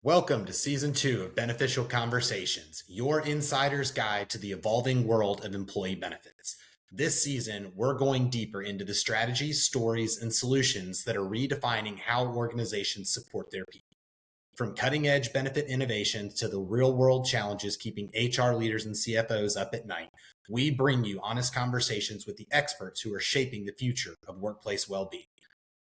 Welcome to Season 2 of Beneficial Conversations, your insider's guide to the evolving world of employee benefits. This season, we're going deeper into the strategies, stories, and solutions that are redefining how organizations support their people. From cutting-edge benefit innovations to the real-world challenges keeping HR leaders and CFOs up at night, we bring you honest conversations with the experts who are shaping the future of workplace well-being.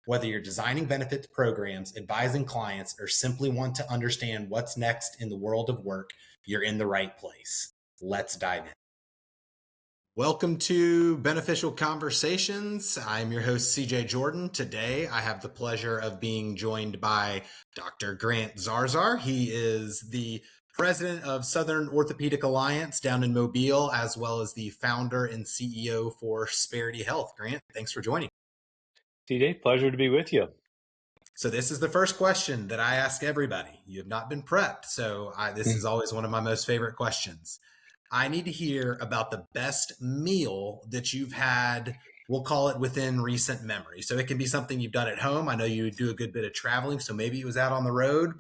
Whether you're designing benefits programs, advising clients, or simply want to understand what's next in the world of work, you're in the right place. Let's dive in. Welcome to Beneficial Conversations. I'm your host, CJ Jordan. Today, I have the pleasure of being joined by Dr. Grant Zarzour. He is the president of Southern Orthopaedic Alliance down in Mobile, as well as the founder and CEO for Sperity Health. Grant, thanks for joining. CJ, pleasure to be with you. So this is the first question that I ask everybody. You have not been prepped, so this is always one of my most favorite questions. I need to hear about the best meal that you've had, we'll call it within recent memory. So it can be something you've done at home. I know you do a good bit of traveling, so maybe it was out on the road,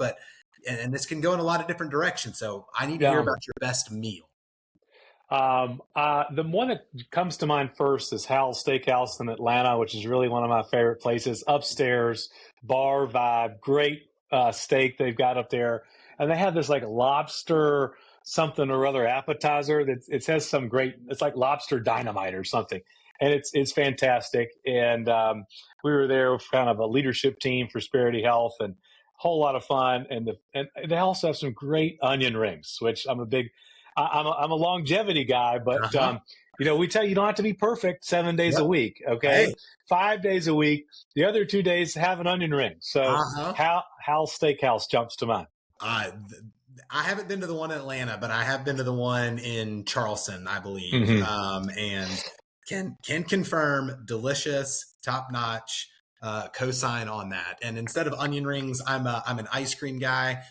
and this can go in a lot of different directions. So I need to hear about your best meal. The one that comes to mind first is Hal's Steakhouse in Atlanta, which is really one of my favorite places. Upstairs, bar vibe, great steak they've got up there. And they have this like lobster something or other appetizer that it says some great, it's like lobster dynamite or something. And it's fantastic. And we were there with kind of a leadership team for Sperity Health and a whole lot of fun. And they also have some great onion rings, which I'm a longevity guy, but we tell you don't have to be perfect 7 days a week. Okay. Hey. 5 days a week. The other 2 days have an onion ring. So Hal's Steakhouse jumps to mind. I haven't been to the one in Atlanta, but I have been to the one in Charleston, I believe. And can confirm delicious, top notch, cosign on that. And instead of onion rings, I'm an ice cream guy.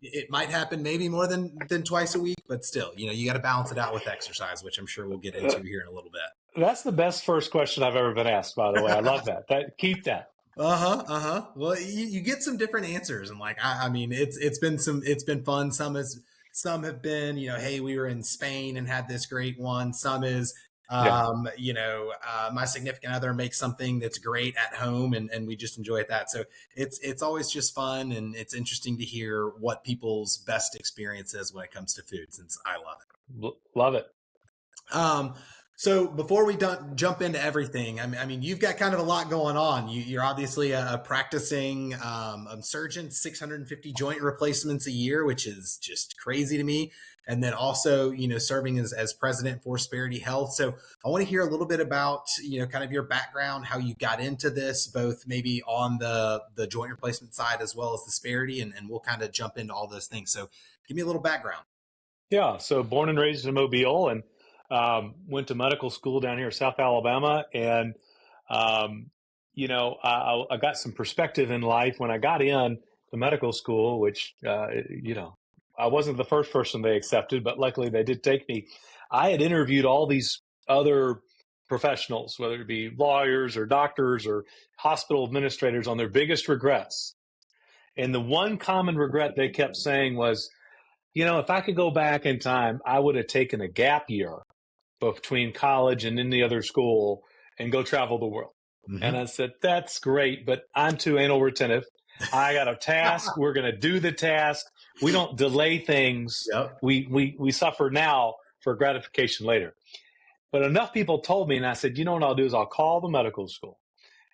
It might happen maybe more than twice a week, but still, you got to balance it out with exercise, which I'm sure we'll get into here in a little bit. That's the best first question I've ever been asked, by the way. I love that. Keep that. Well, you get some different answers, and it's been fun. Some have been, hey, we were in Spain and had this great one. Some is, my significant other makes something that's great at home and we just enjoy that. So it's always just fun, and it's interesting to hear what people's best experience is when it comes to food, since I love it. Love it. So before we jump into everything, I mean, you've got kind of a lot going on. You're obviously a practicing surgeon, 650 joint replacements a year, which is just crazy to me. And then also, serving as president for Sperity Health. So I want to hear a little bit about, kind of your background, how you got into this, both maybe on the joint replacement side as well as the Sperity, and we'll kind of jump into all those things. So give me a little background. Yeah. So born and raised in Mobile, and went to medical school down here in South Alabama. And, I got some perspective in life when I got in to medical school, which, I wasn't the first person they accepted, but luckily they did take me. I had interviewed all these other professionals, whether it be lawyers or doctors or hospital administrators, on their biggest regrets. And the one common regret they kept saying was, if I could go back in time, I would have taken a gap year between college and any other school and go travel the world. Mm-hmm. And I said, that's great, but I'm too anal retentive. I got a task. We're going to do the task. We don't delay things. Yep. We suffer now for gratification later. But enough people told me, and I said, what I'll do is I'll call the medical school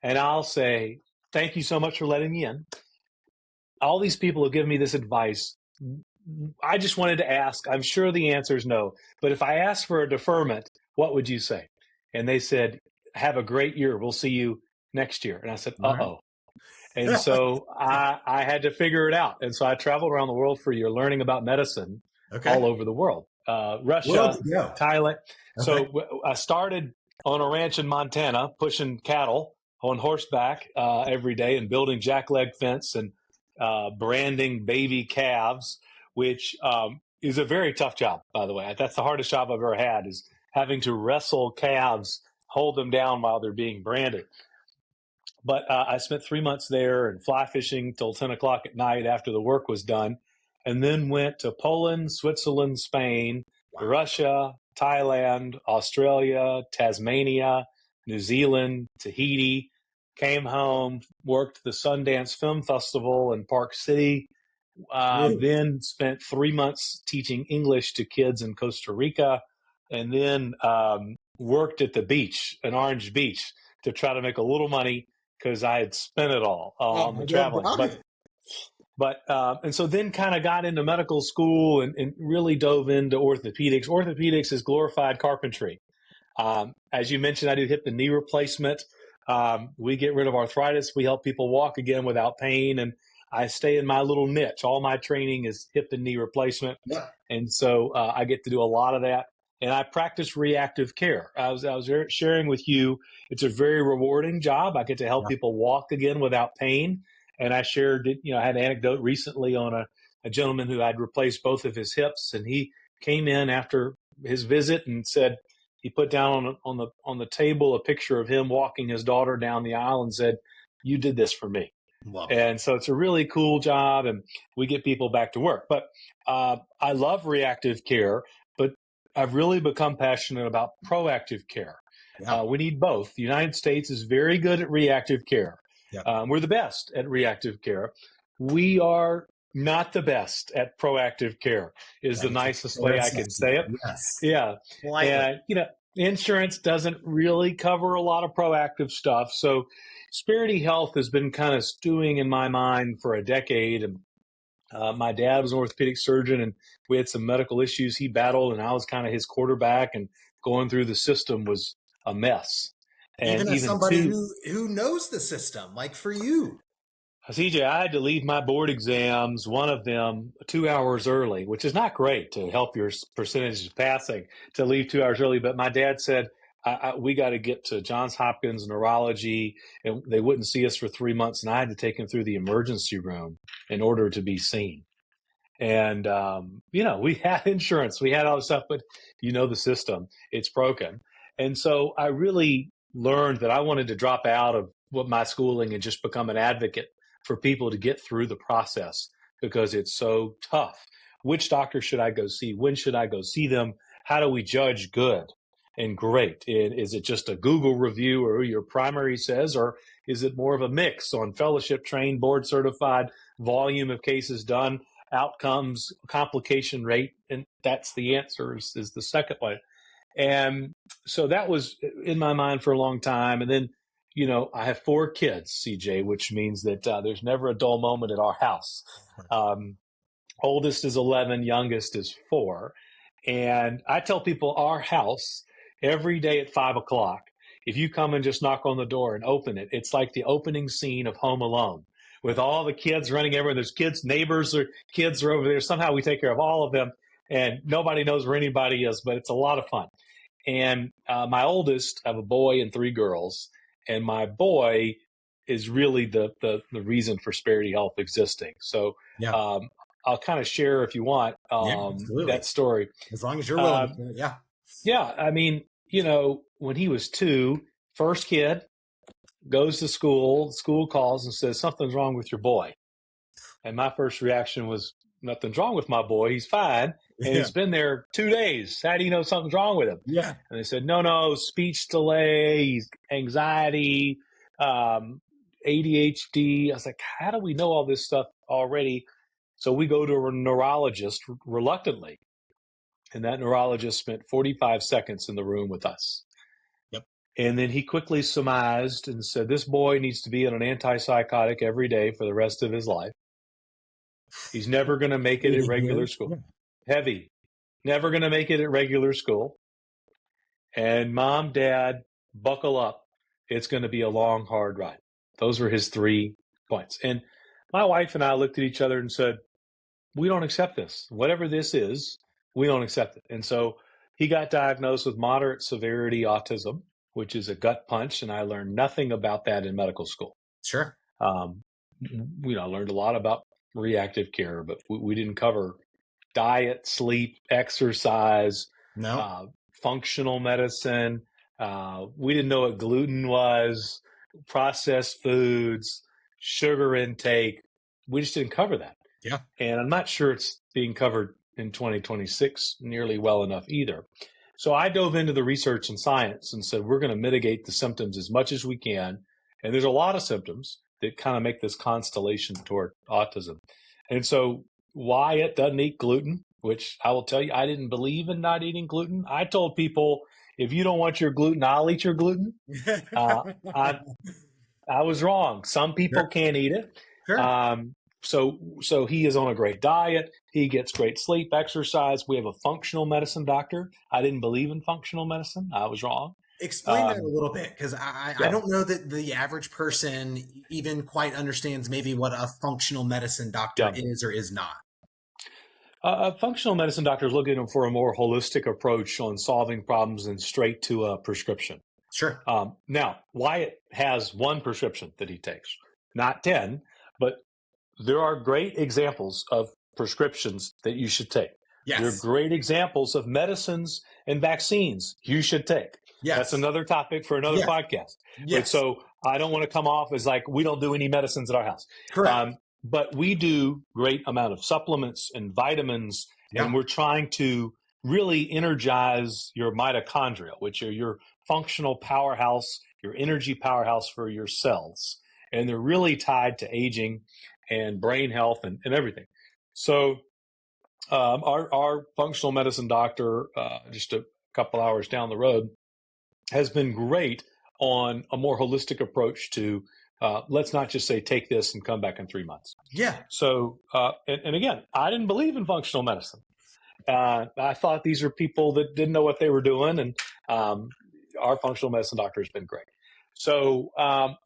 and I'll say, thank you so much for letting me in. All these people have given me this advice. I just wanted to ask. I'm sure the answer is no. But if I asked for a deferment, what would you say? And they said, have a great year. We'll see you next year. And I said, uh-oh. And so I had to figure it out. And so I traveled around the world for a year learning about medicine all over the world. Russia, Thailand. Okay. So I started on a ranch in Montana, pushing cattle on horseback every day and building jackleg fence and branding baby calves, which is a very tough job, by the way. That's the hardest job I've ever had, is having to wrestle calves, hold them down while they're being branded. But I spent 3 months there and fly fishing till 10 o'clock at night after the work was done, and then went to Poland, Switzerland, Spain, Wow. Russia, Thailand, Australia, Tasmania, New Zealand, Tahiti. Came home, worked the Sundance Film Festival in Park City, Really? then spent 3 months teaching English to kids in Costa Rica, and then worked at the beach, in Orange Beach, to try to make a little money because I had spent it all Oh, on the yeah, traveling. right. But and so then kind of got into medical school and really dove into orthopedics. Orthopedics is glorified carpentry. As you mentioned, I do hip and knee replacement. We get rid of arthritis. We help people walk again without pain. And I stay in my little niche. All my training is hip and knee replacement. Yeah. And so I get to do a lot of that. And I practice reactive care. I was sharing with you, it's a very rewarding job. I get to help Yeah. people walk again without pain. And I shared, I had an anecdote recently on a gentleman who had replaced both of his hips. And he came in after his visit and said, he put down on the table a picture of him walking his daughter down the aisle and said, "You did this for me." Love it. And so it's a really cool job, and we get people back to work. But I love reactive care, but I've really become passionate about proactive care. Yeah. We need both. The United States is very good at reactive care. Yeah. We're the best at reactive care. We are not the best at proactive care, is the That is a nicest fair way I can say assessment. it. Yes. Yeah. Slightly. And, insurance doesn't really cover a lot of proactive stuff. So Sperity Health has been kind of stewing in my mind for a decade. And my dad was an orthopedic surgeon, and we had some medical issues he battled, and I was kind of his quarterback, and going through the system was a mess. And Even as even somebody who knows the system, like for you. CJ, I had to leave my board exams, one of them 2 hours early, which is not great to help your percentage of passing to leave 2 hours early. But my dad said, we got to get to Johns Hopkins neurology, and they wouldn't see us for 3 months. And I had to take him through the emergency room in order to be seen. And, we had insurance, we had all this stuff, but the system, it's broken. And so I really learned that I wanted to drop out of what my schooling and just become an advocate for people to get through the process because it's so tough. Which doctor should I go see? When should I go see them? How do we judge good and great? Is it just a Google review or who your primary says, or is it more of a mix on fellowship trained, board certified, volume of cases done, outcomes, complication rate? And that's the answer is the second one. And so that was in my mind for a long time. And then, I have 4 kids, CJ, which means that there's never a dull moment at our house. Oldest is 11, youngest is 4. And I tell people our house every day at 5 o'clock, if you come and just knock on the door and open it, it's like the opening scene of Home Alone with all the kids running everywhere. There's kids, neighbors or kids are over there. Somehow we take care of all of them, and nobody knows where anybody is, but it's a lot of fun. And my oldest, I have a boy and 3 girls, and my boy is really the reason for Sperity Health existing. So Yeah. I'll kind of share, if you want, that story. As long as you're willing. Yeah. Yeah. I mean, when he was 2, first kid goes to school calls and says, something's wrong with your boy. And my first reaction was, nothing's wrong with my boy. He's fine. And he's been there 2 days. How do you know something's wrong with him? Yeah. And they said, no, speech delay, anxiety, ADHD. I was like, how do we know all this stuff already? So we go to a neurologist reluctantly. And that neurologist spent 45 seconds in the room with us. Yep. And then he quickly surmised and said, this boy needs to be on an antipsychotic every day for the rest of his life. He's never going to make it at regular school. Yeah. Heavy. Never going to make it at regular school. And mom, dad, buckle up. It's going to be a long, hard ride. Those were his 3 points. And my wife and I looked at each other and said, we don't accept this. Whatever this is, we don't accept it. And so he got diagnosed with moderate severity autism, which is a gut punch. And I learned nothing about that in medical school. Sure. I learned a lot about reactive care, but we didn't cover diet, sleep, exercise, No. Functional medicine. We didn't know what gluten was. processed foods, sugar intake. We just didn't cover that. Yeah. And I'm not sure it's being covered in 2026 nearly well enough either. So I dove into the research and science and said, we're going to mitigate the symptoms as much as we can. And there's a lot of symptoms that kind of make this constellation toward autism. And so Wyatt doesn't eat gluten, which I will tell you, I didn't believe in not eating gluten. I told people, if you don't want your gluten, I'll eat your gluten. I was wrong. Some people Sure. can't eat it. Sure. So he is on a great diet. He gets great sleep, exercise. We have a functional medicine doctor. I didn't believe in functional medicine. I was wrong. Explain that a little bit, because I Yeah. don't know that the average person even quite understands maybe what a functional medicine doctor Yeah. is or is not. A functional medicine doctor is looking for a more holistic approach on solving problems than straight to a prescription. Sure. Now, Wyatt has one prescription that he takes, not 10, but there are great examples of prescriptions that you should take. Yes. There are great examples of medicines and vaccines you should take. Yes. That's another topic for another podcast. Yes. But so I don't want to come off as like, we don't do any medicines at our house. Correct. But we do great amount of supplements and vitamins, and we're trying to really energize your mitochondria, which are your functional powerhouse, your energy powerhouse for your cells. And they're really tied to aging and brain health and everything. So our functional medicine doctor, just a couple hours down the road, has been great on a more holistic approach to let's not just say take this and come back in 3 months. Yeah. So, and again, I didn't believe in functional medicine. I thought these are people that didn't know what they were doing, and our functional medicine doctor has been great. So,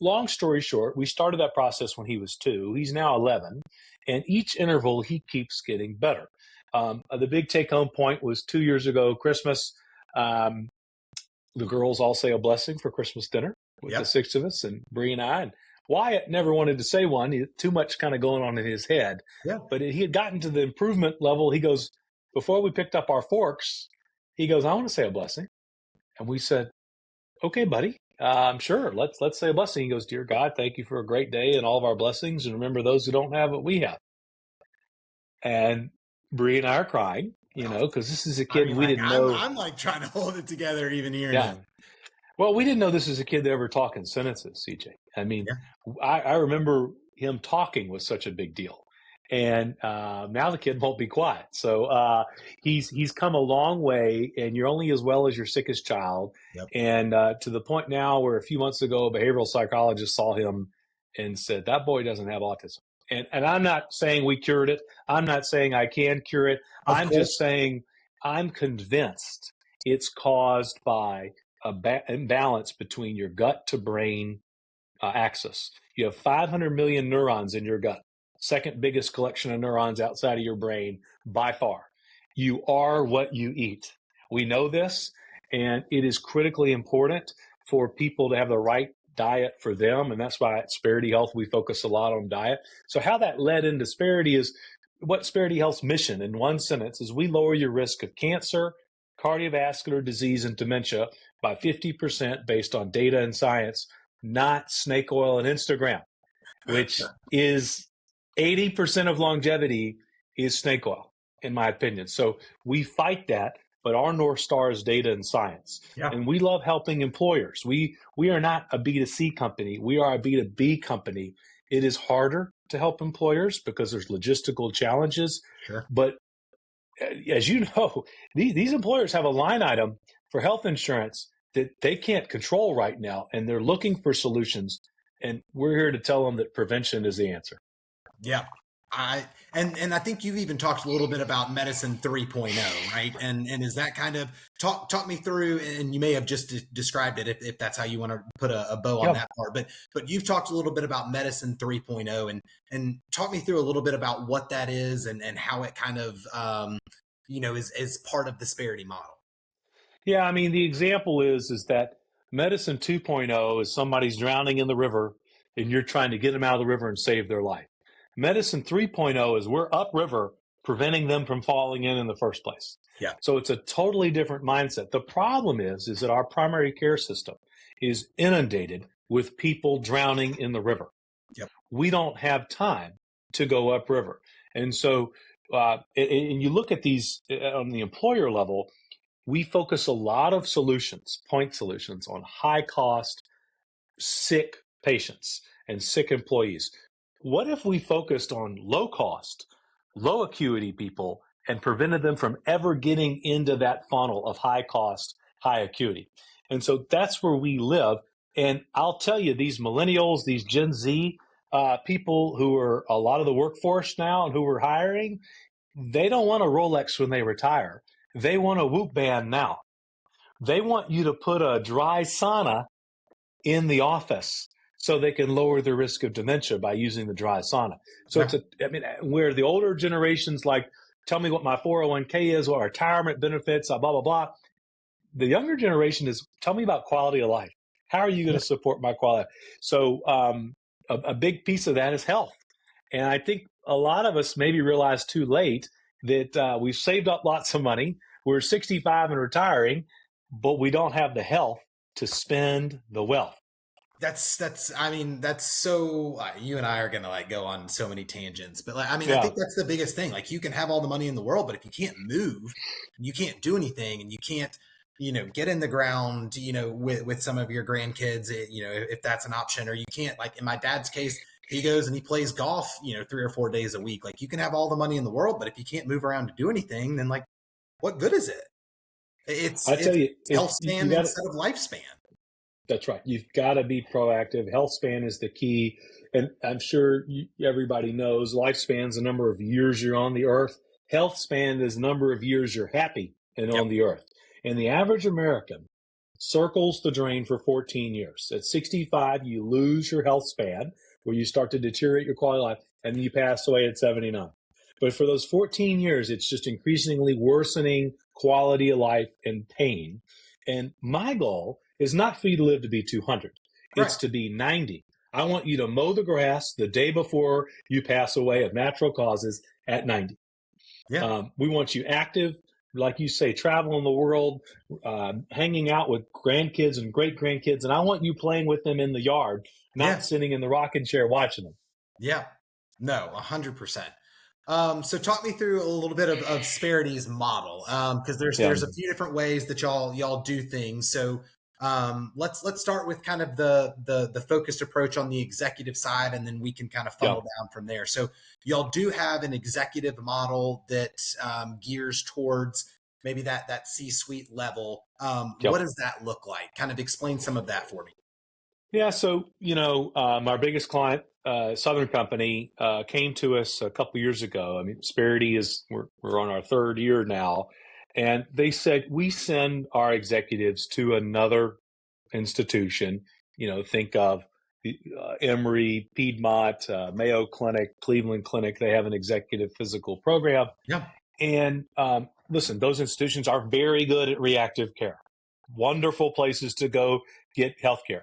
long story short, we started that process when he was 2. He's now 11, and each interval he keeps getting better. The big take-home point was 2 years ago, Christmas. The girls all say a blessing for Christmas dinner with the 6 of us, and Bree and I. And Wyatt never wanted to say one. He had too much kind of going on in his head. Yeah. But he had gotten to the improvement level. He goes, before we picked up our forks, he goes, I want to say a blessing. And we said, okay, buddy, sure. Let's say a blessing. He goes, dear God, thank you for a great day and all of our blessings. And remember those who don't have what we have. And Bree and I are crying, because this is a kid we didn't know. I'm like trying to hold it together even here. Yeah. Well, we didn't know this was a kid that ever talked in sentences, CJ. I mean, I remember him talking was such a big deal. And now the kid won't be quiet. So he's come a long way, and you're only as well as your sickest child. Yep. And to the point now where a few months ago, a behavioral psychologist saw him and said, that boy doesn't have autism. And I'm not saying we cured it. I'm not saying I can cure it. I'm just saying I'm convinced it's caused by imbalance between your gut to brain axis. You have 500 million neurons in your gut, second biggest collection of neurons outside of your brain by far. You are what you eat. We know this, and it is critically important for people to have the right diet for them, and that's why at Sperity Health we focus a lot on diet. So how that led into Sperity is what Sperity Health's mission in one sentence is we lower your risk of cancer, cardiovascular disease, and dementia by 50% based on data and science, not snake oil and Instagram, which is 80% of longevity is snake oil, in my opinion. So we fight that, but our North Star is data and science. Yeah. And we love helping employers. We are not a B2C company. We are a B2B company. It is harder to help employers because there's logistical challenges. Sure. But as you know, these employers have a line item for health insurance that they can't control right now, and they're looking for solutions. And we're here to tell them that prevention is the answer. Yeah. And I think you've even talked a little bit about medicine 3.0, right? And is that kind of talk me through, and you may have just described it if that's how you want to put a bow on that part, but you've talked a little bit about medicine 3.0 and talk me through a little bit about what that is and how it kind of, is part of the Sperity model. Yeah. I mean, the example is that medicine 2.0 is somebody's drowning in the river and you're trying to get them out of the river and save their life. Medicine 3.0 is we're upriver preventing them from falling in the first place. Yeah. So it's a totally different mindset. The problem is that our primary care system is inundated with people drowning in the river. Yep. We don't have time to go upriver. And so, and you look at these on the employer level, we focus a lot of solutions, point solutions, on high cost, sick patients and sick employees. What if we focused on low cost, low acuity people and prevented them from ever getting into that funnel of high cost, high acuity? And so that's where we live. And I'll tell you, these millennials, these Gen Z people who are a lot of the workforce now and who we're hiring, they don't want a Rolex when they retire. They want a Whoop band now. They want you to put a dry sauna in the office so they can lower the risk of dementia by using the dry sauna. So where the older generations like, tell me what my 401k is, what retirement benefits, blah, blah, blah. The younger generation is, tell me about quality of life. How are you going to support my quality? So a big piece of that is health. And I think a lot of us maybe realize too late that we've saved up lots of money. We're 65 and retiring, but we don't have the health to spend the wealth. That's so, you and I are going to like go on so many tangents, but I think that's the biggest thing. Like you can have all the money in the world, but if you can't move, you can't do anything, and you can't, get in the ground, with some of your grandkids, if that's an option, or you can't, like in my dad's case, he goes and he plays golf, 3 or 4 days a week. Like you can have all the money in the world, but if you can't move around to do anything, then like, what good is it? It's health span instead of lifespan. That's right. You've got to be proactive. Health span is the key. And I'm sure everybody knows lifespan is the number of years you're on the earth. Health span is the number of years you're happy and on the earth. And the average American circles the drain for 14 years. At 65, you lose your health span, where you start to deteriorate your quality of life, and then you pass away at 79. But for those 14 years, it's just increasingly worsening quality of life and pain. And my goal is not for you to live to be 200. It's to be 90. I want you to mow the grass the day before you pass away of natural causes at 90. Yeah. We want you active, like you say, traveling the world, hanging out with grandkids and great-grandkids. And I want you playing with them in the yard, not sitting in the rocking chair watching them. Yeah. No, 100%. So talk me through a little bit of Sperity's model, because there's a few different ways that y'all do things. So let's start with kind of the focused approach on the executive side, and then we can kind of funnel down from there. So y'all do have an executive model that gears towards maybe that C-suite level. What does that look like? Kind of explain some of that for me. Yeah. So, our biggest client, Southern Company, came to us a couple years ago. I mean, Sperity we're on our 3rd year now. And they said, we send our executives to another institution, think of Emory, Piedmont, Mayo Clinic, Cleveland Clinic. They have an executive physical program. Yeah. And listen, those institutions are very good at reactive care. Wonderful places to go get healthcare.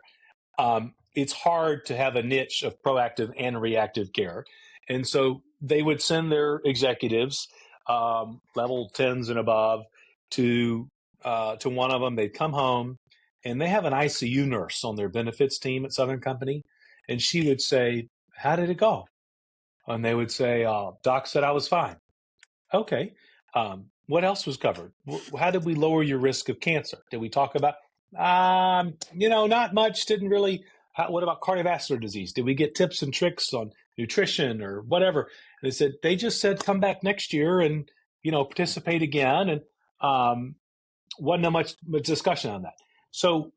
It's hard to have a niche of proactive and reactive care. And so they would send their executives, level 10s and above, to one of them. They'd come home, and they have an ICU nurse on their benefits team at Southern Company. And she would say, how did it go? And they would say, doc said I was fine. Okay. What else was covered? How did we lower your risk of cancer? Did we talk about, not much, didn't really. What about cardiovascular disease? Did we get tips and tricks on nutrition or whatever? And they just said, come back next year and, participate again. And wasn't much discussion on that. So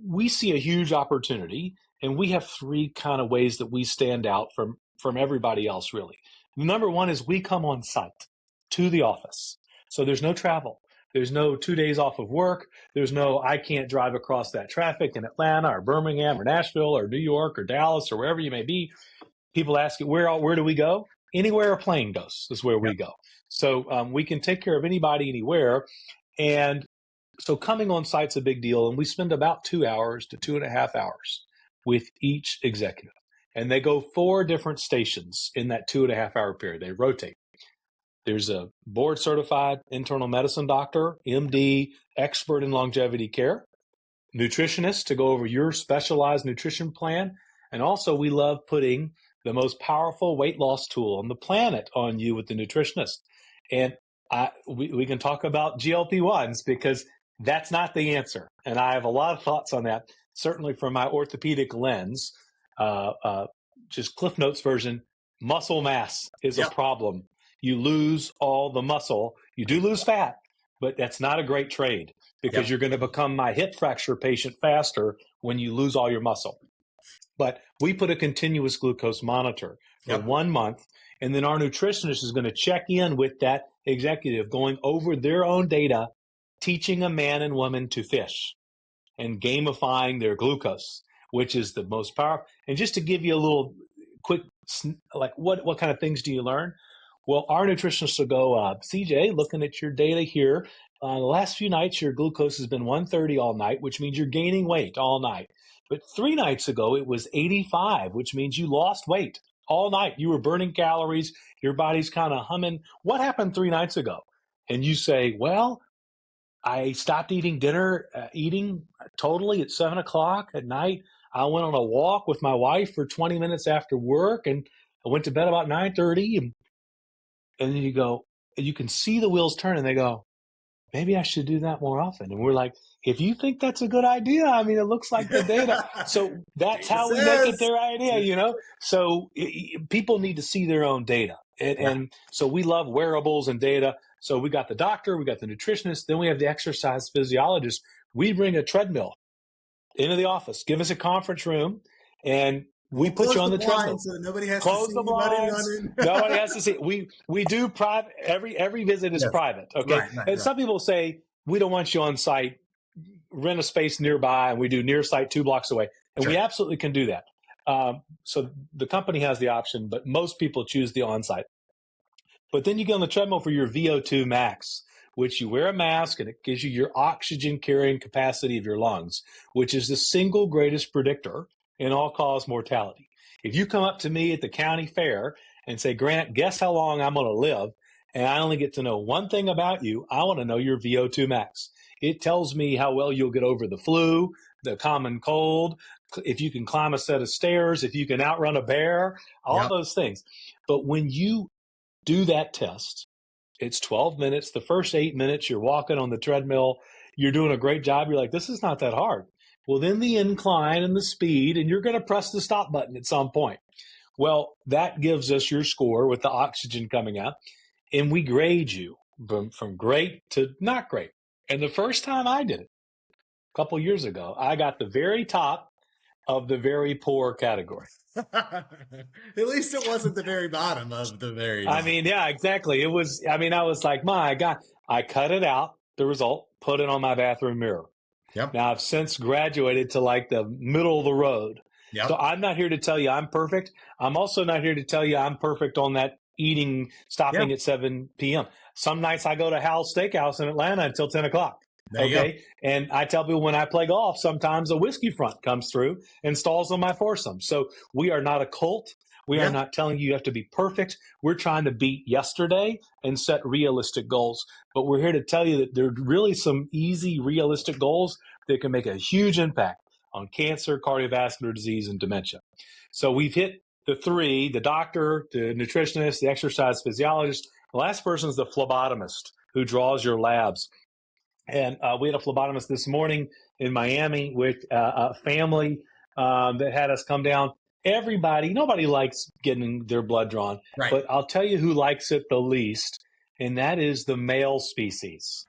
we see a huge opportunity, and we have 3 kind of ways that we stand out from everybody else, really. Number one is we come on site to the office. So there's no travel. There's no 2 days off of work. There's no, I can't drive across that traffic in Atlanta or Birmingham or Nashville or New York or Dallas or wherever you may be. People ask you, where do we go? Anywhere a plane goes is where we go. So we can take care of anybody, anywhere. And so coming on site's a big deal. And we spend about 2 hours to 2.5 hours with each executive. And they go 4 different stations in that 2.5 hour period. They rotate. There's a board certified internal medicine doctor, MD, expert in longevity care. nutritionists to go over your specialized nutrition plan. And also, we love putting the most powerful weight loss tool on the planet on you with the nutritionist. And we can talk about GLP-1s because that's not the answer. And I have a lot of thoughts on that, certainly from my orthopedic lens. Just Cliff Notes version, muscle mass is a problem. You lose all the muscle. You do lose fat, but that's not a great trade because you're going to become my hip fracture patient faster when you lose all your muscle. But we put a continuous glucose monitor for 1 month, and then our nutritionist is going to check in with that executive, going over their own data, teaching a man and woman to fish and gamifying their glucose, which is the most powerful. And just to give you a little quick, like what kind of things do you learn? Well, our nutritionist will go, CJ, looking at your data here, the last few nights, your glucose has been 130 all night, which means you're gaining weight all night. But 3 nights ago, it was 85, which means you lost weight all night. You were burning calories. Your body's kind of humming. What happened 3 nights ago? And you say, well, I stopped eating dinner, eating totally at 7 o'clock at night. I went on a walk with my wife for 20 minutes after work, and I went to bed about 9:30. And then you go, and you can see the wheels turn, and they go, maybe I should do that more often. And we're like, if you think that's a good idea, I mean, it looks like the data. So that's how we make it their idea, you know? So people need to see their own data. And so we love wearables and data. So we got the doctor, we got the nutritionist, then we have the exercise physiologist. We bring a treadmill into the office, give us a conference room, and we put you on the treadmill. So nobody has Close to see the blinds. Nobody has to see. We do private. Every visit is private. Okay. And some people say we don't want you on site. Rent a space nearby, and we do near site 2 blocks away, and we absolutely can do that. So the company has the option, but most people choose the on-site. But then you get on the treadmill for your VO2 max, which you wear a mask, and it gives you your oxygen carrying capacity of your lungs, which is the single greatest predictor in all-cause mortality. If you come up to me at the county fair and say, Grant, guess how long I'm going to live, and I only get to know one thing about you, I want to know your VO2 max. It tells me how well you'll get over the flu, the common cold, if you can climb a set of stairs, if you can outrun a bear, all those things. But when you do that test, it's 12 minutes. The first 8 minutes, you're walking on the treadmill. You're doing a great job. You're like, this is not that hard. Well, then the incline and the speed, and you're going to press the stop button at some point. Well, that gives us your score with the oxygen coming out, and we grade you from great to not great. And the first time I did it, a couple years ago, I got the very top of the very poor category. At least it wasn't the very bottom of the very bottom. I mean, yeah, exactly. It was, I mean, I was like, my God, I cut it out, the result, put it on my bathroom mirror. Now, I've since graduated to like the middle of the road. So I'm not here to tell you I'm perfect. I'm also not here to tell you I'm perfect on that eating, stopping at 7 p.m. Some nights I go to Hal's Steakhouse in Atlanta until 10 o'clock. And I tell people when I play golf, sometimes a whiskey front comes through and stalls on my foursome. So we are not a cult. We are not telling you have to be perfect. We're trying to beat yesterday and set realistic goals. But we're here to tell you that there are really some easy, realistic goals that can make a huge impact on cancer, cardiovascular disease, and dementia. So we've hit the 3, the doctor, the nutritionist, the exercise physiologist. The last person is the phlebotomist who draws your labs. And we had a phlebotomist this morning in Miami with a family that had us come down. Nobody likes getting their blood drawn, but I'll tell you who likes it the least, and that is the male species.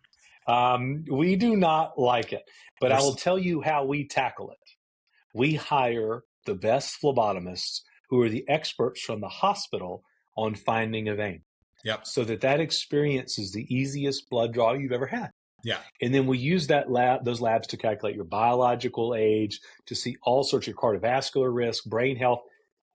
We do not like it, but I will tell you how we tackle it. We hire the best phlebotomists who are the experts from the hospital on finding a vein. So that experience is the easiest blood draw you've ever had. And then we use those labs to calculate your biological age, to see all sorts of cardiovascular risk, brain health.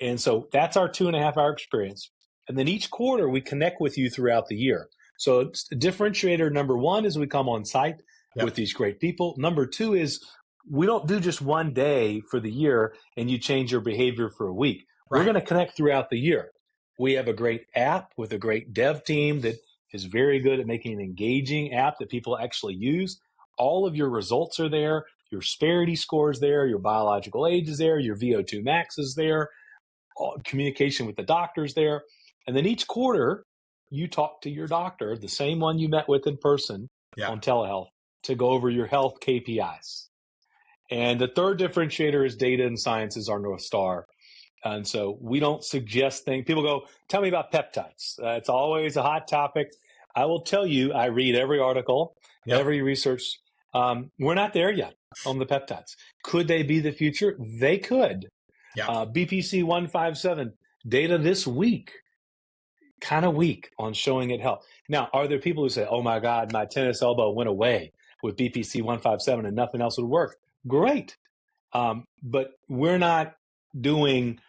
And so that's our 2.5-hour experience. And then each quarter we connect with you throughout the year. So differentiator number 1 is we come on site with these great people. Number 2 is we don't do just one day for the year and you change your behavior for a week. We're going to connect throughout the year. We have a great app with a great dev team that is very good at making an engaging app that people actually use. All of your results are there. your Sperity score is there, your biological age is there, your VO2 max is there, communication with the doctor's there. And then each quarter, you talk to your doctor, the same one you met with in person on telehealth, to go over your health KPIs. And the third differentiator is data and science is our North Star. And so we don't suggest things. People go, tell me about peptides. It's always a hot topic. I will tell you, I read every article, every research. We're not there yet on the peptides. Could they be the future? They could. BPC 157 data this week, kind of weak on showing it help. Now, are there people who say, oh my God, my tennis elbow went away with BPC 157 and nothing else would work? Great. But we're not doing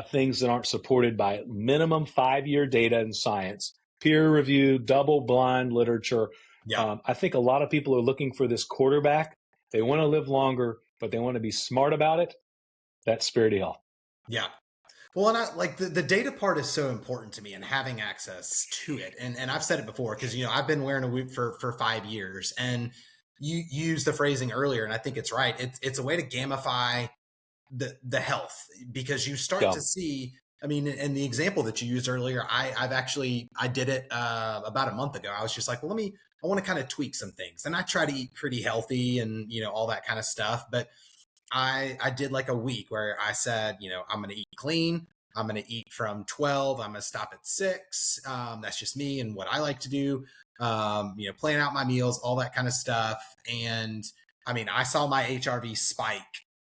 things that aren't supported by minimum 5-year data and science, peer-reviewed, double-blind literature. I think a lot of people are looking for this quarterback. They want to live longer, but they want to be smart about it. That's Sperity Health. Yeah. Well, and I like the data part is so important to me and having access to it. And I've said it before, because, I've been wearing a Whoop for 5 years, and you used the phrasing earlier, and I think it's right. It's a way to gamify the health, because you start to see, I mean, and the example that you used earlier, I did it about a month ago. I was just like, well, I want to kind of tweak some things, and I try to eat pretty healthy and, all that kind of stuff. But I did like a week where I said, I'm going to eat clean. I'm going to eat from 12. I'm going to stop at 6. That's just me and what I like to do. Planning out my meals, all that kind of stuff. And I mean, I saw my HRV spike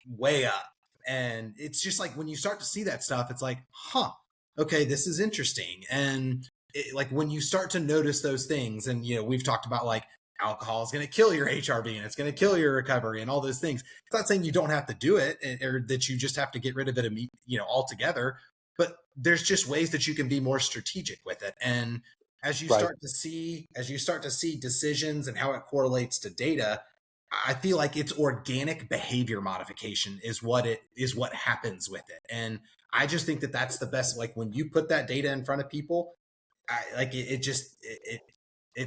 way up. And it's just like, when you start to see that stuff, it's like, okay, this is interesting. And like when you start to notice those things, and, we've talked about like alcohol is going to kill your HRV and it's going to kill your recovery and all those things. It's not saying you don't have to do it, or that you just have to get rid of it, altogether, but there's just ways that you can be more strategic with it. And as you start to see decisions and how it correlates to data, I feel like it's organic behavior modification is what happens with it. And I just think that that's the best. Like when you put that data in front of people, it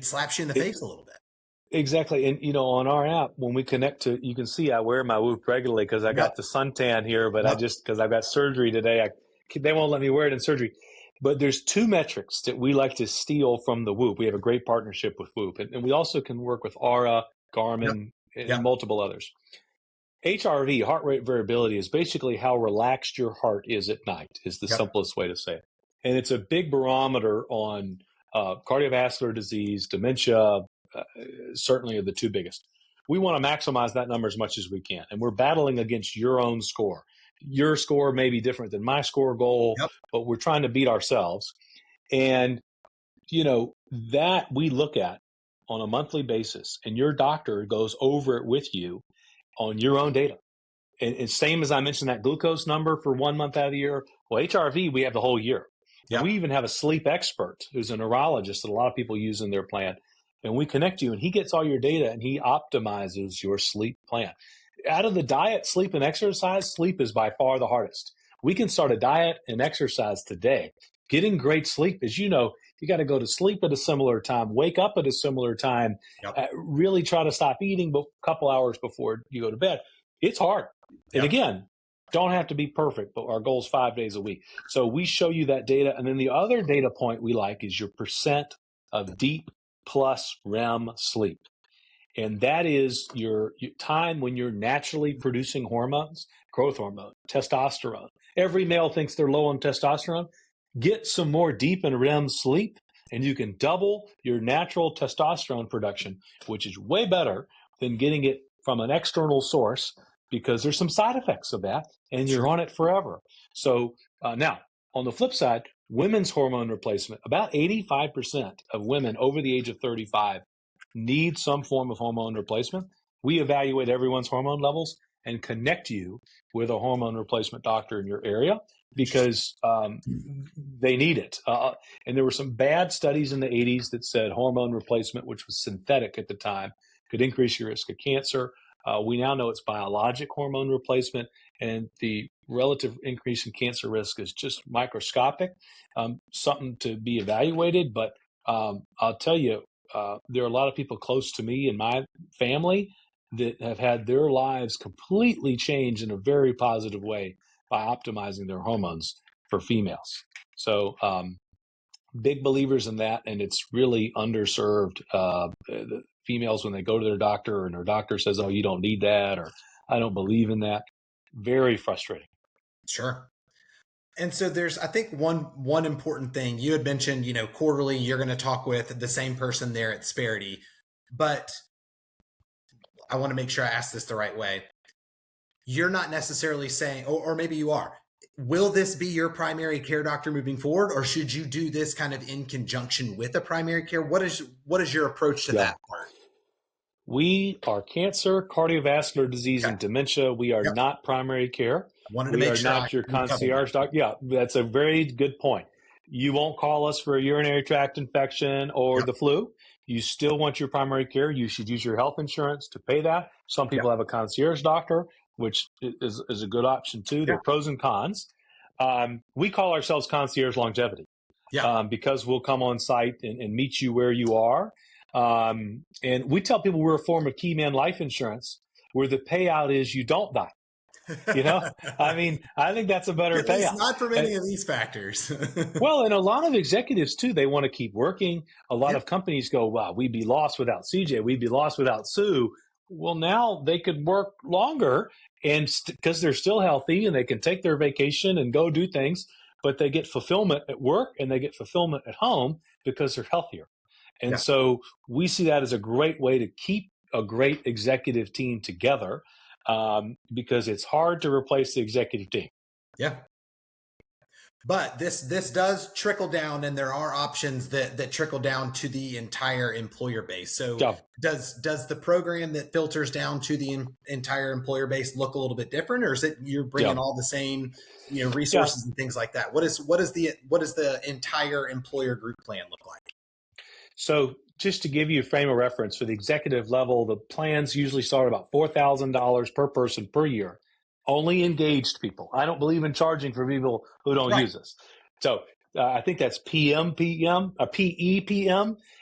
slaps you in the face a little bit. Exactly. And, on our app, when we connect to, you can see I wear my Whoop regularly because I got the suntan here, but because I've got surgery today, they won't let me wear it in surgery. But there's 2 metrics that we like to steal from the Whoop. We have a great partnership with Whoop, and we also can work with Aura, Garmin, and multiple others. HRV, heart rate variability, is basically how relaxed your heart is at night, is the simplest way to say it. And it's a big barometer on cardiovascular disease, dementia, certainly are the 2 biggest. We want to maximize that number as much as we can. And we're battling against your own score. Your score may be different than my score goal, but we're trying to beat ourselves. And, that we look at on a monthly basis, and your doctor goes over it with you on your own data. And same as I mentioned, that glucose number for 1 month out of the year. Well, HRV, we have the whole year. And we even have a sleep expert who's a neurologist that a lot of people use in their plan. And we connect you, and he gets all your data, and he optimizes your sleep plan. Out of the diet, sleep, and exercise, sleep is by far the hardest. We can start a diet and exercise today. Getting great sleep, as you know, you got to go to sleep at a similar time, wake up at a similar time, really try to stop eating a couple hours before you go to bed. It's hard. And again, don't have to be perfect, but our goal is 5 days a week. So we show you that data. And then the other data point we like is your percent of deep plus REM sleep. And that is your time when you're naturally producing hormones, growth hormone, testosterone. Every male thinks they're low on testosterone. Get some more deep and REM sleep, and you can double your natural testosterone production, which is way better than getting it from an external source, because there's some side effects of that, and you're on it forever. So now, on the flip side, women's hormone replacement, about 85% of women over the age of 35 need some form of hormone replacement. We evaluate everyone's hormone levels and connect you with a hormone replacement doctor in your area, because they need it. And there were some bad studies in the 80s that said hormone replacement, which was synthetic at the time, could increase your risk of cancer. We now know it's biologic hormone replacement, and the relative increase in cancer risk is just microscopic, something to be evaluated. But I'll tell you, there are a lot of people close to me in my family that have had their lives completely changed in a very positive way by optimizing their hormones for females. So, big believers in that, and it's really underserved. The females, when they go to their doctor and their doctor says, "Oh, you don't need that," or "I don't believe in that," very frustrating. Sure. And so there's, I think, one important thing you had mentioned. Quarterly, you're going to talk with the same person there at Sperity, but I want to make sure I ask this the right way. You're not necessarily saying, or maybe you are. Will this be your primary care doctor moving forward, or should you do this kind of in conjunction with a primary care? What is your approach to that part? We are cancer, cardiovascular disease, Okay. and dementia. We are Yep. not primary care. I wanted to We make are sure not your we covered that. concierge doctor. Yeah, that's a very good point. You won't call us for a urinary tract infection or Yep. the flu. You still want your primary care. You should use your health insurance to pay that. Some people Yep. have a concierge doctor, which is a good option too. There are Yep. pros and cons. We call ourselves concierge longevity Yep. because we'll come on site and meet you where you are. And we tell people we're a form of key man life insurance where the payout is you don't die. I mean, I think that's a better At least payout. not for many of these factors. Well, and a lot of executives too, they want to keep working. A lot Yeah. of companies go, wow, we'd be lost without CJ. We'd be lost without Sue. Well, now they could work longer and because they're still healthy and they can take their vacation and go do things, but they get fulfillment at work and they get fulfillment at home because they're healthier. And Yeah. so we see that as a great way to keep a great executive team together because it's hard to replace the executive team. Yeah. But this does trickle down, and there are options that trickle down to the entire employer base. So Yeah. does the program that filters down to the entire employer base look a little bit different, or is it you're bringing all the same resources and things like that? What is the entire employer group plan look like? So just to give you a frame of reference, for the executive level, the plans usually start about $4,000 per person per year. Only engaged people. I don't believe in charging for people who don't use this. So I think that's PEPM.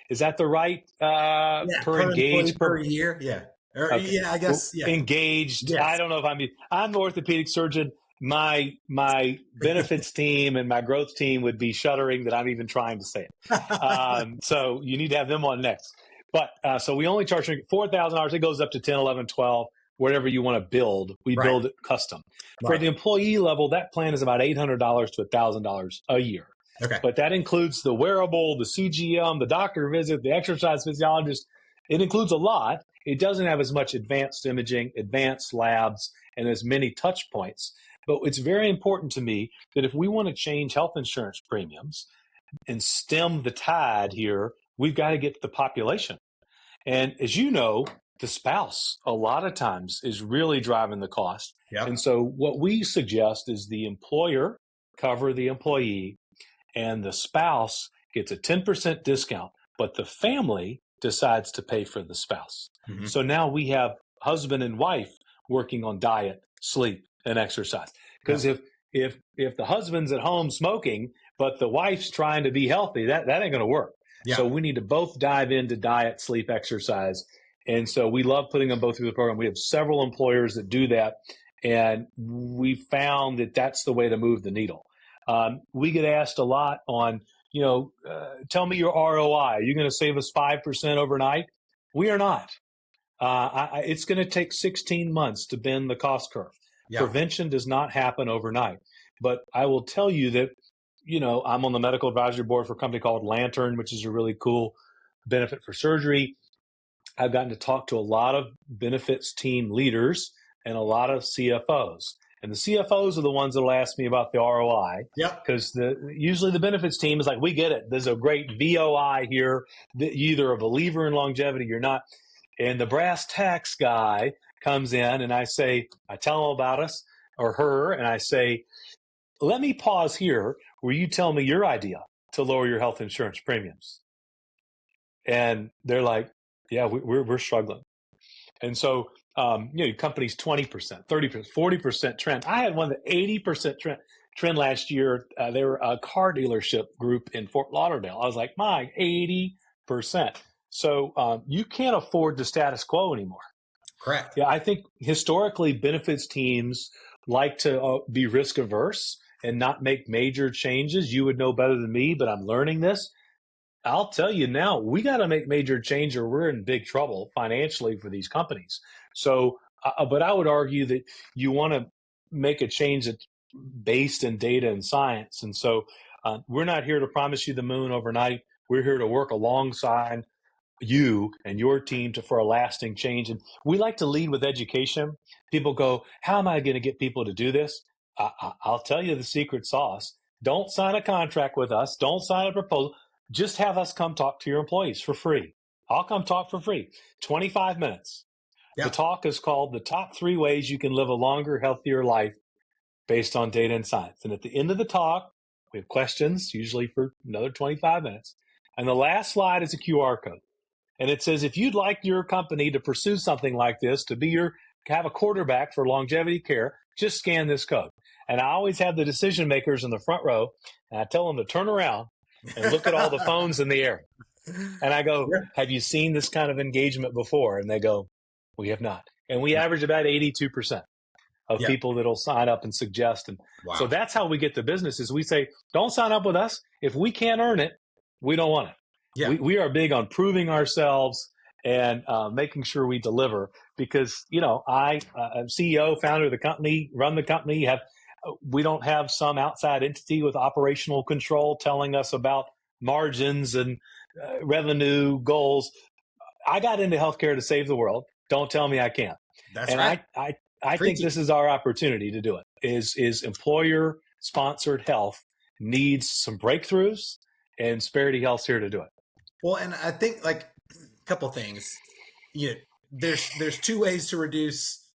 Is that the right per engaged per year? Yeah. Okay. Yeah, I guess. Yeah. Engaged. Yes. I don't know if I'm an orthopedic surgeon. My benefits team and my growth team would be shuddering that I'm even trying to say it. So you need to have them on next. But so we only charge $4,000. It goes up to 10, 11, 12, whatever you want to build. We build it custom. For the employee level, that plan is about $800 to $1,000 a year. Okay. But that includes the wearable, the CGM, the doctor visit, the exercise physiologist. It includes a lot. It doesn't have as much advanced imaging, advanced labs, and as many touch points. But it's very important to me that if we want to change health insurance premiums and stem the tide here, we've got to get the population. And as you know, the spouse a lot of times is really driving the cost. Yep. And so what we suggest is the employer cover the employee and the spouse gets a 10% discount, but the family decides to pay for the spouse. Mm-hmm. So now we have husband and wife working on diet, sleep, and exercise. Because if the husband's at home smoking, but the wife's trying to be healthy, that ain't going to work. Yeah. So we need to both dive into diet, sleep, exercise. And so we love putting them both through the program. We have several employers that do that. And we found that that's the way to move the needle. We get asked a lot on, tell me your ROI. Are you going to save us 5% overnight? We are not. It's going to take 16 months to bend the cost curve. Yeah. Prevention does not happen overnight. But I will tell you that, I'm on the medical advisory board for a company called Lantern, which is a really cool benefit for surgery. I've gotten to talk to a lot of benefits team leaders and a lot of CFOs. And the CFOs are the ones that will ask me about the ROI. Yeah. Because usually the benefits team is like, we get it. There's a great VOI here. You're either a believer in longevity, you're not. And the brass tacks guy comes in and I tell him about us or her, and I say, let me pause here where you tell me your idea to lower your health insurance premiums. And they're like, yeah, we're struggling. And so, your company's 20%, 30%, 40% trend. I had one of the 80% trend last year. They were a car dealership group in Fort Lauderdale. I was like, my 80%. So you can't afford the status quo anymore. Correct. Yeah, I think historically benefits teams like to be risk averse and not make major changes. You would know better than me, but I'm learning this. I'll tell you now, we got to make major change or we're in big trouble financially for these companies. So, but I would argue that you want to make a change that's based in data and science. And so we're not here to promise you the moon overnight. We're here to work alongside you and your team for a lasting change. And we like to lead with education. People go, how am I going to get people to do this? I'll tell you the secret sauce. Don't sign a contract with us. Don't sign a proposal. Just have us come talk to your employees for free. I'll come talk for free. 25 minutes. Yeah. The talk is called The Top 3 Ways You Can Live a Longer, Healthier Life Based on Data and Science. And at the end of the talk, we have questions, usually for another 25 minutes. And the last slide is a QR code. And it says, if you'd like your company to pursue something like this, have a quarterback for longevity care, just scan this code. And I always have the decision makers in the front row, and I tell them to turn around and look at all the phones in the air. And I go, have you seen this kind of engagement before? And they go, we have not. And we average about 82% of people that'll sign up and suggest. And so that's how we get the business is we say, don't sign up with us. If we can't earn it, we don't want it. Yeah. We are big on proving ourselves and making sure we deliver because, I'm CEO, founder of the company, run the company. We don't have some outside entity with operational control telling us about margins and revenue goals. I got into healthcare to save the world. Don't tell me I can't. That's right. I think this is our opportunity to do it. Is employer sponsored health needs some breakthroughs, and Sperity Health's here to do it. Well, and I think like a couple things, there's two ways to reduce,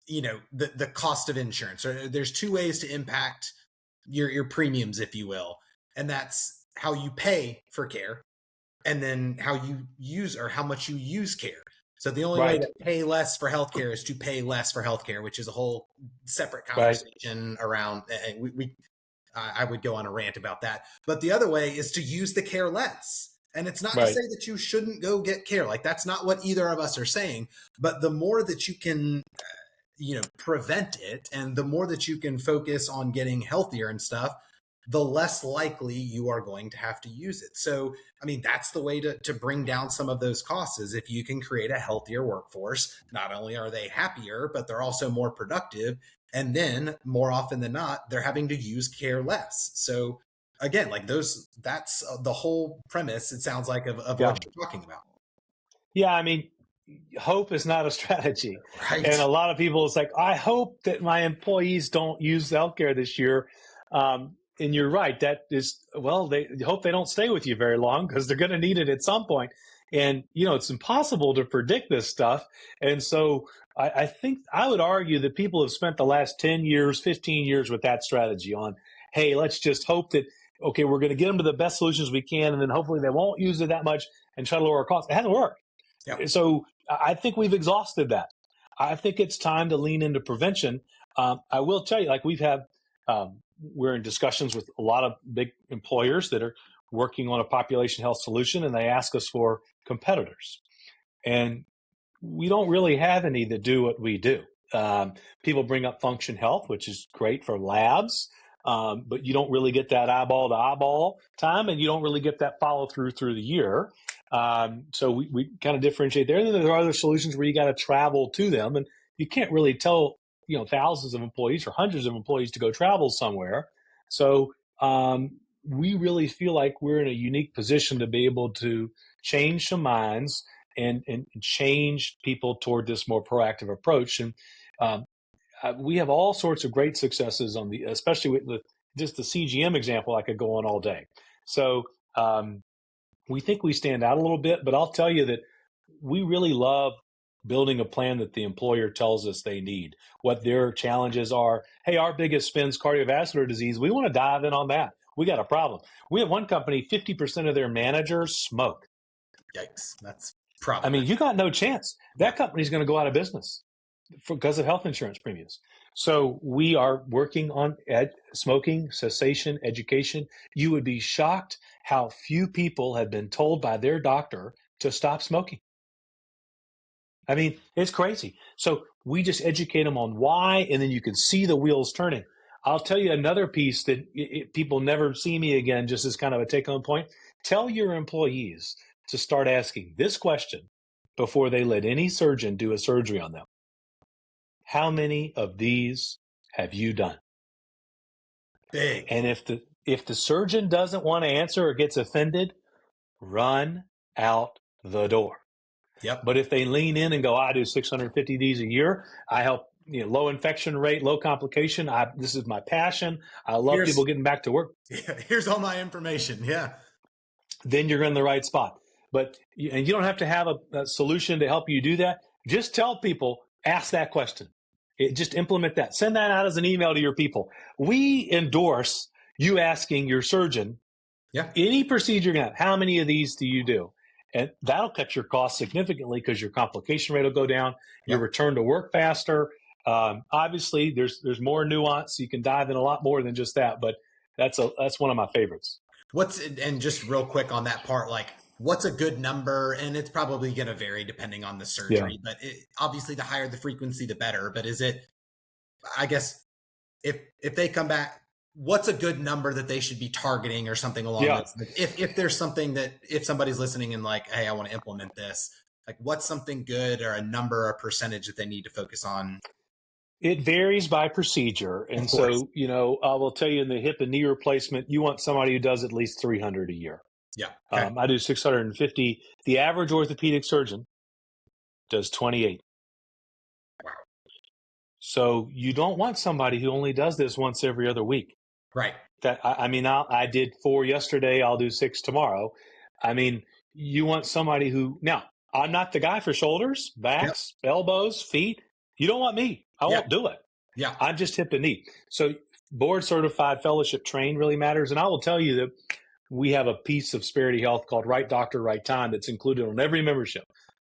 the cost of insurance, or there's two ways to impact your premiums, if you will. And that's how you pay for care and then how you use or how much you use care. So the only way to pay less for healthcare is to pay less for healthcare, which is a whole separate conversation around, and I would go on a rant about that. But the other way is to use the care less. And it's not to say that you shouldn't go get care. Like that's not what either of us are saying. But the more that you can, prevent it and the more that you can focus on getting healthier and stuff, the less likely you are going to have to use it. So, I mean, that's the way to bring down some of those costs is if you can create a healthier workforce, not only are they happier, but they're also more productive. And then more often than not, they're having to use care less. So again, like that's the whole premise, it sounds like, of what you're talking about. Yeah, I mean, hope is not a strategy. Right. And a lot of people, it's like, I hope that my employees don't use healthcare this year. And you're right. That is, they hope they don't stay with you very long because they're going to need it at some point. And, it's impossible to predict this stuff. And so I think I would argue that people have spent the last 10 years, 15 years with that strategy on, hey, let's just hope that, okay, we're going to get them to the best solutions we can, and then hopefully they won't use it that much and try to lower our costs. It hasn't worked. Yep. So I think we've exhausted that. I think it's time to lean into prevention. I will tell you, like we're in discussions with a lot of big employers that are working on a population health solution, and they ask us for competitors. And we don't really have any that do what we do. People bring up Function Health, which is great for labs. But you don't really get that eyeball to eyeball time, and you don't really get that follow through the year. So we kind of differentiate there. And then there are other solutions where you got to travel to them, and you can't really tell thousands of employees or hundreds of employees to go travel somewhere. So we really feel like we're in a unique position to be able to change some minds and change people toward this more proactive approach. And we have all sorts of great successes especially with just the CGM example. I could go on all day. So we think we stand out a little bit, but I'll tell you that we really love building a plan that the employer tells us they need, what their challenges are. Hey, our biggest spend's cardiovascular disease. We want to dive in on that. We got a problem. We have one company, 50% of their managers smoke. Yikes. That's problem. I mean, you got no chance. That company's going to go out of business because of health insurance premiums. So we are working on smoking cessation education. You would be shocked how few people have been told by their doctor to stop smoking. I mean, it's crazy. So we just educate them on why, and then you can see the wheels turning. I'll tell you another piece that people never see me again, just as kind of a take-home point. Tell your employees to start asking this question before they let any surgeon do a surgery on them. How many of these have you done? Big. And if the surgeon doesn't want to answer or gets offended, run out the door. Yep. But if they lean in and go, I do 650 of these a year, I help, low infection rate, low complication. This is my passion. I love people getting back to work. Here's all my information. Yeah. Then you're in the right spot. And you don't have to have a solution to help you do that. Just tell people, ask that question. Just implement that. Send that out as an email to your people. We endorse you asking your surgeon, any procedure you're going to have, how many of these do you do? And that'll cut your costs significantly because your complication rate will go down, your return to work faster. Obviously, there's more nuance. You can dive in a lot more than just that, but that's one of my favorites. And just real quick on that part, like, what's a good number? And it's probably going to vary depending on the surgery, but obviously the higher the frequency, the better. But is it, I guess, if they come back, what's a good number that they should be targeting or something along those? If there's something that, if somebody's listening and like, hey, I want to implement this, like, what's something good or a number or a percentage that they need to focus on? It varies by procedure. And so, I will tell you in the hip and knee replacement, you want somebody who does at least 300 a year. Yeah. Okay. I do 650. The average orthopedic surgeon does 28. Wow. So you don't want somebody who only does this once every other week. Right. I did 4 yesterday. I'll do 6 tomorrow. I mean, you want somebody who, now, I'm not the guy for shoulders, backs, elbows, feet. You don't want me. I won't do it. Yeah. I'm just hip and knee. So board certified, fellowship trained really matters. And I will tell you that we have a piece of Sperity Health called Right Doctor, Right Time that's included on every membership,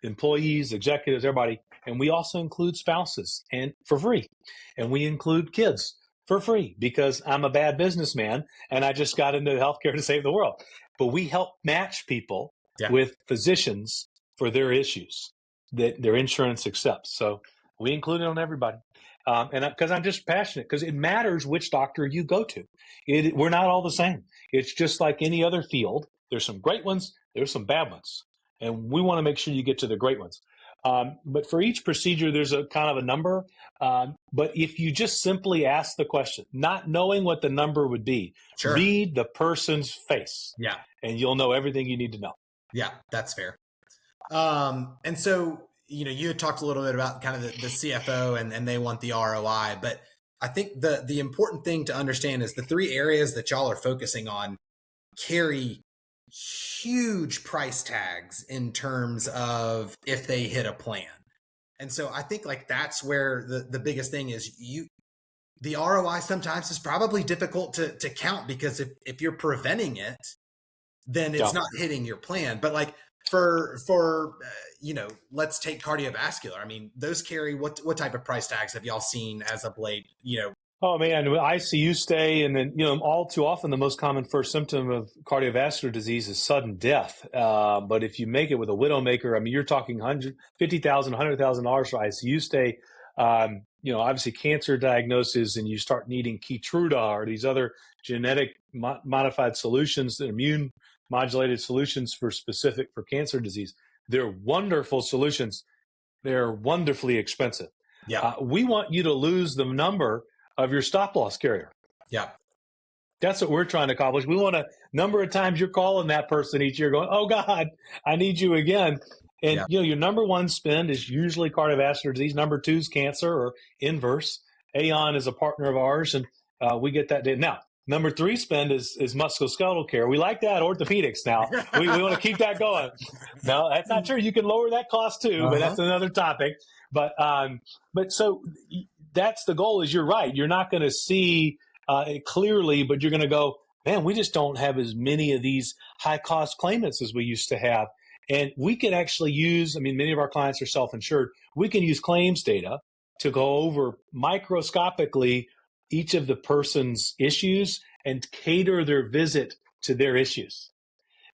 employees, executives, everybody. And we also include spouses and for free. And we include kids for free because I'm a bad businessman and I just got into healthcare to save the world. But we help match people with physicians for their issues that their insurance accepts. So we include it on everybody. And because I'm just passionate, because it matters which doctor you go to. We're not all the same. It's just like any other field. There's some great ones. There's some bad ones. And we want to make sure you get to the great ones. But for each procedure, there's a kind of a number. But if you just simply ask the question, not knowing what the number would be, read the person's face. Yeah. And you'll know everything you need to know. Yeah, that's fair. And so, you had talked a little bit about kind of the CFO and they want the ROI, but I think the important thing to understand is the 3 areas that y'all are focusing on carry huge price tags in terms of if they hit a plan. And so I think like that's where the biggest thing is the ROI sometimes is probably difficult to count because if you're preventing it, then it's not hitting your plan. But like for let's take cardiovascular. I mean, those carry what type of price tags have y'all seen as of late? Oh man, ICU stay, and then all too often the most common first symptom of cardiovascular disease is sudden death. But if you make it with a widowmaker, I mean, you're talking $50,000, $100,000 for ICU stay. Obviously cancer diagnosis, and you start needing Keytruda or these other genetic modified solutions, immune modulated solutions for cancer disease. They're wonderful solutions. They're wonderfully expensive. Yeah. We want you to lose the number of your stop loss carrier. Yeah. That's what we're trying to accomplish. We want a number of times you're calling that person each year going, oh God, I need you again. And your number 1 spend is usually cardiovascular disease. Number 2 is cancer or inverse. Aon is a partner of ours, and we get that data. Now, number 3 spend is musculoskeletal care. We like that, orthopedics now. We want to keep that going. No, that's not true. You can lower that cost too, but that's another topic. But so that's the goal. Is you're right. You're not going to see it clearly, but you're going to go, man, we just don't have as many of these high cost claimants as we used to have. And we can actually use, many of our clients are self-insured. We can use claims data to go over microscopically each of the person's issues and cater their visit to their issues.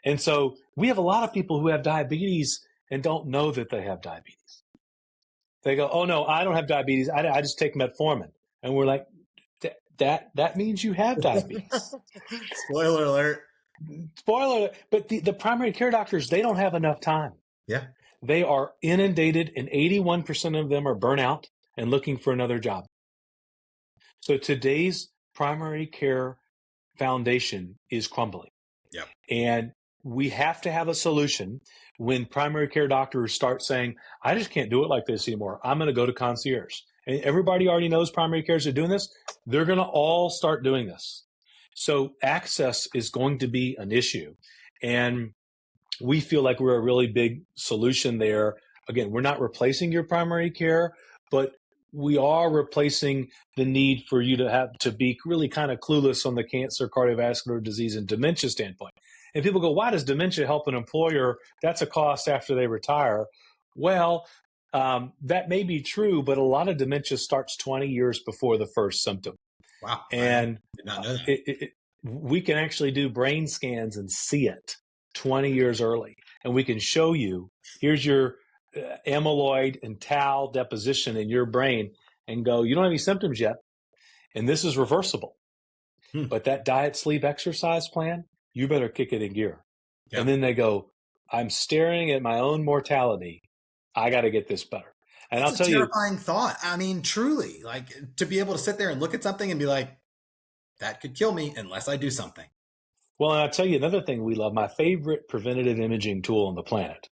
And so we have a lot of people who have diabetes and don't know that they have diabetes. They go, oh, no, I don't have diabetes. I just take metformin. And we're like, that means you have diabetes. Spoiler alert. Spoiler alert. But the primary care doctors, they don't have enough time. Yeah. They are inundated, and 81% of them are burnout and looking for another job. So today's primary care foundation is crumbling. Yep. And we have to have a solution when primary care doctors start saying, I just can't do it like this anymore. I'm going to go to concierge. And everybody already knows primary cares are doing this. They're going to all start doing this. So access is going to be an issue. And we feel like we're a really big solution there. Again, we're not replacing your primary care, but we are replacing the need for you to be really kind of clueless on the cancer, cardiovascular disease, and dementia standpoint. And people go, why does dementia help an employer? That's a cost after they retire. Well, that may be true, but a lot of dementia starts 20 years before the first symptom. Wow. And I did not know that. We can actually do brain scans and see it 20 years early. And we can show you, here's your amyloid and tau deposition in your brain, and go, you don't have any symptoms yet, and this is reversible. But that diet, sleep, exercise plan, you better kick it in gear. Yep. And then they go, I'm staring at my own mortality. I got to get this better. And I'll tell you, terrifying thought. I mean, truly, like, to be able to sit there and look at something and be like, that could kill me unless I do something. Well, and I'll tell you another thing we love. My favorite preventative imaging tool on the planet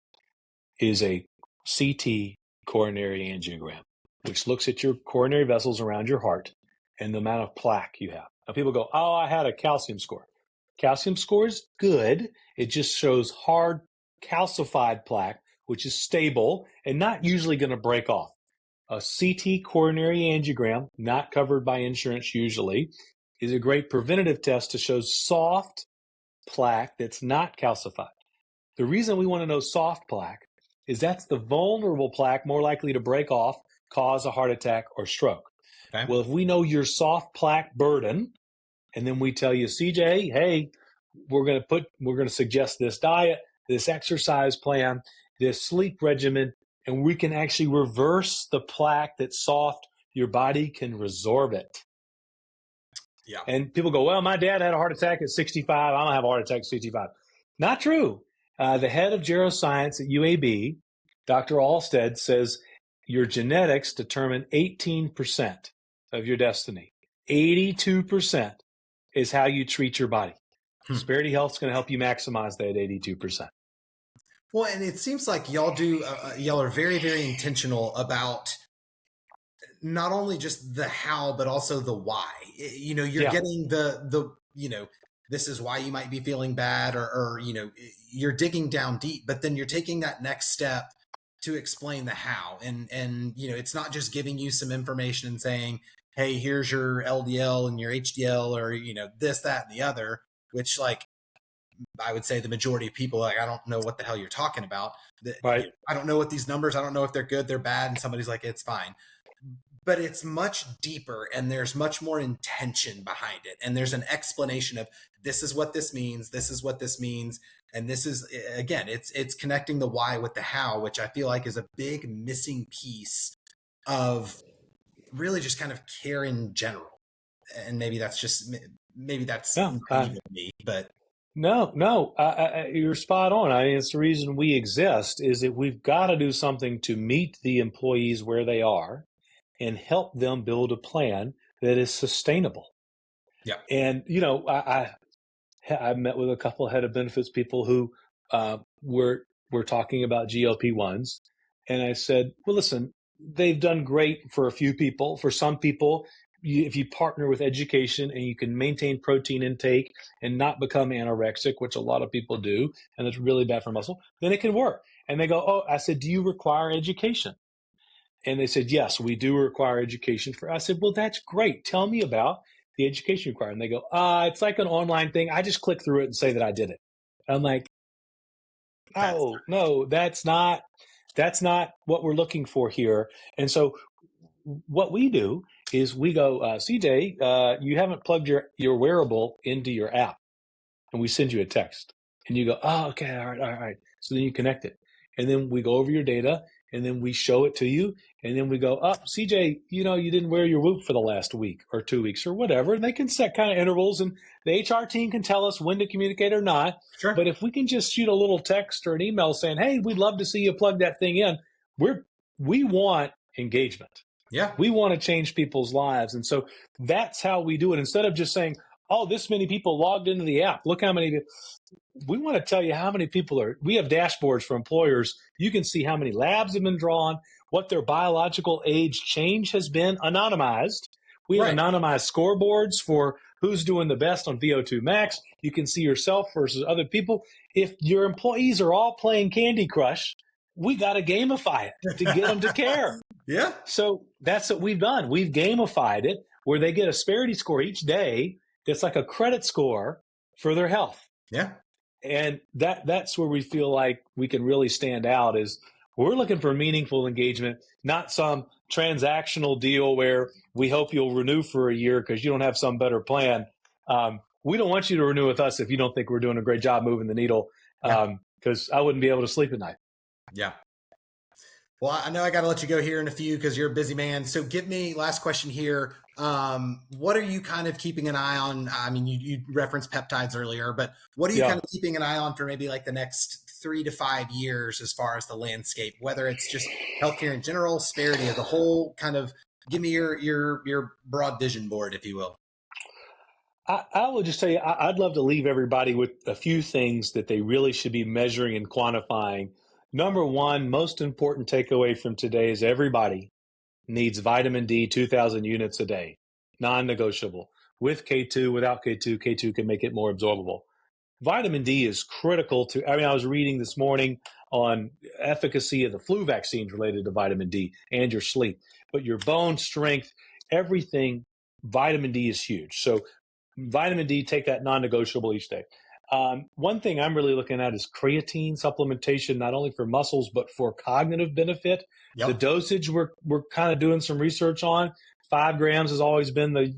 is a CT coronary angiogram, which looks at your coronary vessels around your heart and the amount of plaque you have. Now, people go, oh, I had a calcium score. Calcium score is good. It just shows hard calcified plaque, which is stable and not usually going to break off. A CT coronary angiogram, not covered by insurance usually, is a great preventative test to show soft plaque that's not calcified. The reason we want to know soft plaque is that's the vulnerable plaque more likely to break off, cause a heart attack or stroke. Okay. Well, if we know your soft plaque burden, and then we tell you, CJ, hey, we're going to suggest this diet, this exercise plan, this sleep regimen, and we can actually reverse the plaque that's soft. Your body can resorb it. Yeah. And people go, well, my dad had a heart attack at 65. I don't have a heart attack at 65. Not true. The head of geroscience at UAB, Dr. Alstead, says your genetics determine 18% of your destiny. 82% is how you treat your body. Sperity Health is going to help you maximize that 82%. Well, and it seems like y'all are very, very intentional about not only just the how, but also the why. You know, you're getting the this is why you might be feeling bad, or you're digging down deep, but then you're taking that next step to explain the how. And it's not just giving you some information and saying, hey, here's your LDL and your HDL, or, this, that, and the other, which, like, I would say the majority of people, like, I don't know what the hell you're talking about. Right. I don't know what these numbers, I don't know if they're good, they're bad. And somebody's like, it's fine. But it's much deeper, and there's much more intention behind it. And there's an explanation of, this is what this means. This is what this means. And this is, again, it's connecting the why with the how, which I feel like is a big missing piece of really just kind of care in general. And maybe that's me, but no, you're spot on. I mean, it's the reason we exist, is that we've got to do something to meet the employees where they are and help them build a plan that is sustainable. Yeah. And, I met with a couple of head of benefits people who were talking about GLP-1s. And I said, well, listen, they've done great for a few people. For some people, if you partner with education and you can maintain protein intake and not become anorexic, which a lot of people do, and it's really bad for muscle, then it can work. And they go, oh, I said, do you require education? And they said, yes, we do require education I said, well, that's great. Tell me about the education required. And they go, it's like an online thing. I just click through it and say that I did it. And I'm like, oh, no, that's not what we're looking for here. And so what we do is we go, CJ, you haven't plugged your wearable into your app. And we send you a text. And you go, oh, okay, all right. So then you connect it. and then we go over your data, and then we show it to you, and then we go, CJ, you didn't wear your Whoop for the last week or 2 weeks or whatever. And they can set kind of intervals, and the HR team can tell us when to communicate or not. Sure. But if we can just shoot a little text or an email saying, hey, we'd love to see you plug that thing in, we want engagement. Yeah. We want to change people's lives. And so that's how we do it. Instead of just saying, oh, this many people logged into the app. Look how many. We want to tell you how many people are. We have dashboards for employers. You can see how many labs have been drawn, what their biological age change has been, anonymized. We have anonymized scoreboards for who's doing the best on VO2 max. You can see yourself versus other people. If your employees are all playing Candy Crush, we got to gamify it to get them to care. Yeah. So that's what we've done. We've gamified it where they get a Sperity score each day that's like a credit score for their health. Yeah. And that's where we feel like we can really stand out is we're looking for meaningful engagement, not some transactional deal where we hope you'll renew for a year because you don't have some better plan. We don't want you to renew with us if you don't think we're doing a great job moving the needle, because I wouldn't be able to sleep at night. Yeah. Well, I know I got to let you go here in a few because you're a busy man. So give me last question here. What are you kind of keeping an eye on? I mean, you referenced peptides earlier, but what are you kind of keeping an eye on for maybe like the next 3 to 5 years as far as the landscape, whether it's just healthcare in general, Sperity as a whole? Kind of give me your broad vision board, if you will. I will just tell you, I'd love to leave everybody with a few things that they really should be measuring and quantifying. Number one, most important takeaway from today is everybody needs vitamin D, 2,000 units a day, non-negotiable. With K2, without K2, K2 can make it more absorbable. Vitamin D is critical to, I was reading this morning on efficacy of the flu vaccines related to vitamin D and your sleep, but your bone strength, everything, vitamin D is huge. So vitamin D, take that non-negotiable each day. One thing I'm really looking at is creatine supplementation, not only for muscles, but for cognitive benefit. Yep. The dosage we're kind of doing some research on. 5 grams has always been the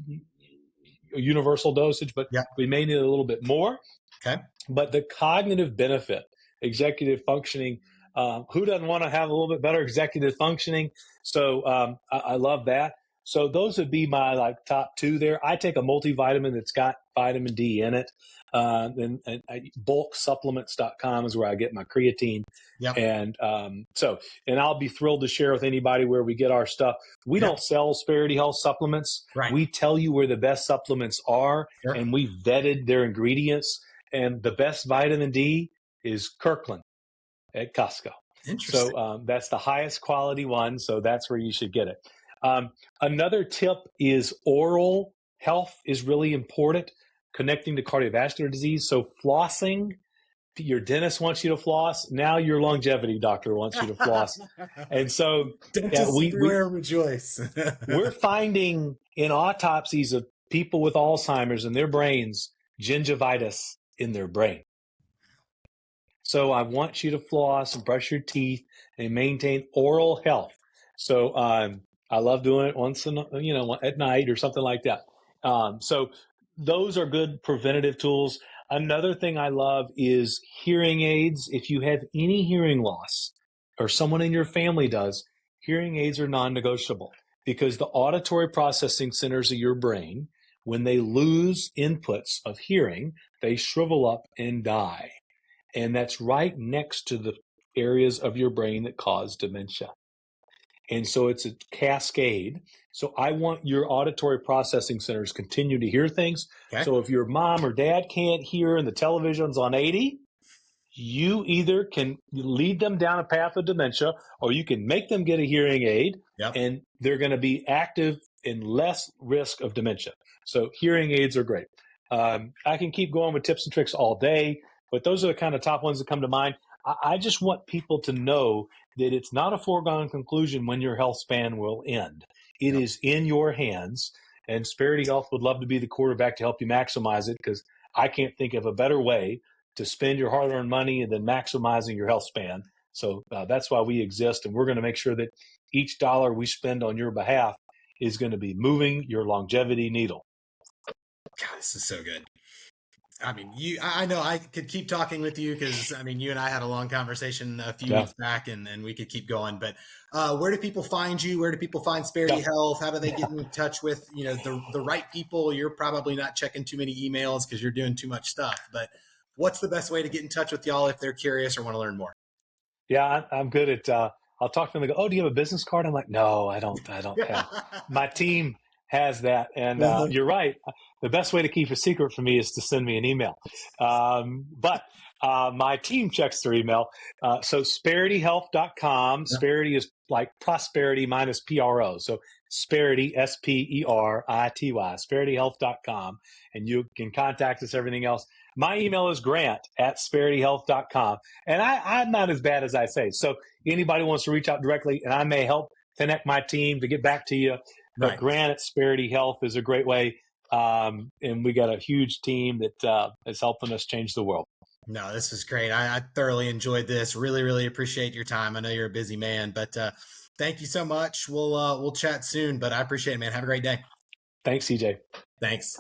universal dosage, but we may need a little bit more. Okay. But the cognitive benefit, executive functioning, who doesn't want to have a little bit better executive functioning? So I love that. So those would be my top 2 there. I take a multivitamin that's got vitamin D in it. And bulksupplements.com is where I get my creatine. Yep. And I'll be thrilled to share with anybody where we get our stuff. We don't sell Sperity Health supplements. Right. We tell you where the best supplements are, and we vetted their ingredients. And the best vitamin D is Kirkland at Costco. Interesting. So that's the highest quality one. So that's where you should get it. Another tip is oral health is really important, connecting to cardiovascular disease. So flossing, your dentist wants you to floss. Now your longevity doctor wants you to floss. And so we rejoice. We're finding in autopsies of people with Alzheimer's in their brains, gingivitis in their brain. So I want you to floss and brush your teeth and maintain oral health. So I love doing it once at night or something like that. So those are good preventative tools. Another thing I love is hearing aids. If you have any hearing loss or someone in your family does, hearing aids are non-negotiable because the auditory processing centers of your brain, when they lose inputs of hearing, they shrivel up and die. And that's right next to the areas of your brain that cause dementia. And so it's a cascade. So I want your auditory processing centers continue to hear things. Okay. So if your mom or dad can't hear and the television's on 80, you either can lead them down a path of dementia or you can make them get a hearing aid. Yep. And they're going to be active in less risk of dementia. So hearing aids are great. I can keep going with tips and tricks all day, but those are the kind of top ones that come to mind. I just want people to know that it's not a foregone conclusion when your health span will end. It is in your hands, and Sperity Health would love to be the quarterback to help you maximize it because I can't think of a better way to spend your hard-earned money than maximizing your health span. So that's why we exist, and we're going to make sure that each dollar we spend on your behalf is going to be moving your longevity needle. God, this is so good. I mean, I know I could keep talking with you because I mean, you and I had a long conversation a few Yeah. weeks back, and we could keep going. But where do people find you? Where do people find Sperity Yeah. Health? How do they get in touch with the right people? You're probably not checking too many emails because you're doing too much stuff. But what's the best way to get in touch with y'all if they're curious or want to learn more? Yeah, I'm good at. I'll talk to them. They go, "Oh, do you have a business card?" I'm like, "No, I don't. I don't have." My team has that, and you're right. The best way to keep a secret from me is to send me an email. But my team checks their email. So sperityhealth.com. Sperity is like prosperity minus PRO. So Sperity, SPERITY, sperityhealth.com, and you can contact us. Everything else. My email is grant@sperityhealth.com. And I'm not as bad as I say. So anybody wants to reach out directly, and I may help connect my team to get back to you. But Right. Grant at Sperity Health is a great way. And we got a huge team that is helping us change the world. No, this was great. I thoroughly enjoyed this. Really, really appreciate your time. I know you're a busy man, but thank you so much. We'll chat soon. But I appreciate it, man. Have a great day. Thanks, CJ. Thanks.